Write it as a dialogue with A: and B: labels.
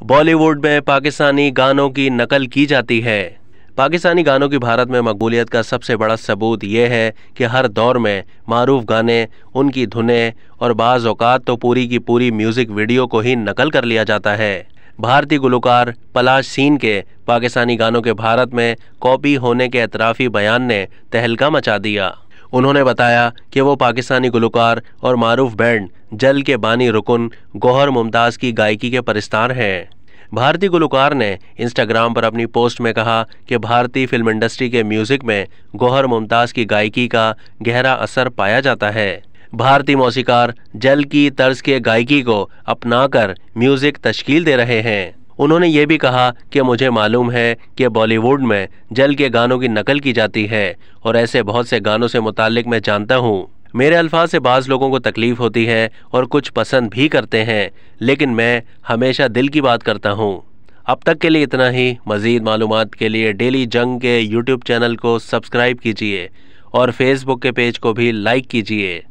A: बॉलीवुड में पाकिस्तानी गानों की नकल की जाती है। पाकिस्तानी गानों की भारत में मकबूलियत का सबसे बड़ा सबूत यह है कि हर दौर में मारूफ गाने, उनकी धुनें और बाज़ औक़ात तो पूरी की पूरी म्यूज़िक वीडियो को ही नकल कर लिया जाता है। भारतीय गुलकार पलाश सीन के पाकिस्तानी गानों के भारत में कॉपी होने के एतराफ़ी बयान ने तहलका मचा दिया। उन्होंने बताया कि वो पाकिस्तानी गुलकार और मारूफ बैंड जल के बानी रुकन गौहर मुमताज़ की गायकी के परिस्तार हैं। भारतीय गुलकार ने इंस्टाग्राम पर अपनी पोस्ट में कहा कि भारतीय फिल्म इंडस्ट्री के म्यूज़िक में गौहर मुमताज़ की गायकी का गहरा असर पाया जाता है। भारतीय मौसीकार जल की तर्ज के गायकी को अपनाकर म्यूज़िक तश्कील दे रहे हैं। उन्होंने ये भी कहा कि मुझे मालूम है कि बॉलीवुड में जल के गानों की नकल की जाती है और ऐसे बहुत से गानों से मुताल्लिक मैं जानता हूँ। मेरे अल्फाज से बाज़ लोगों को तकलीफ़ होती है और कुछ पसंद भी करते हैं, लेकिन मैं हमेशा दिल की बात करता हूँ। अब तक के लिए इतना ही। मज़ीद मालूमात के लिए डेली जंग के यूट्यूब चैनल को सब्सक्राइब कीजिए और फेसबुक के पेज को भी लाइक कीजिए।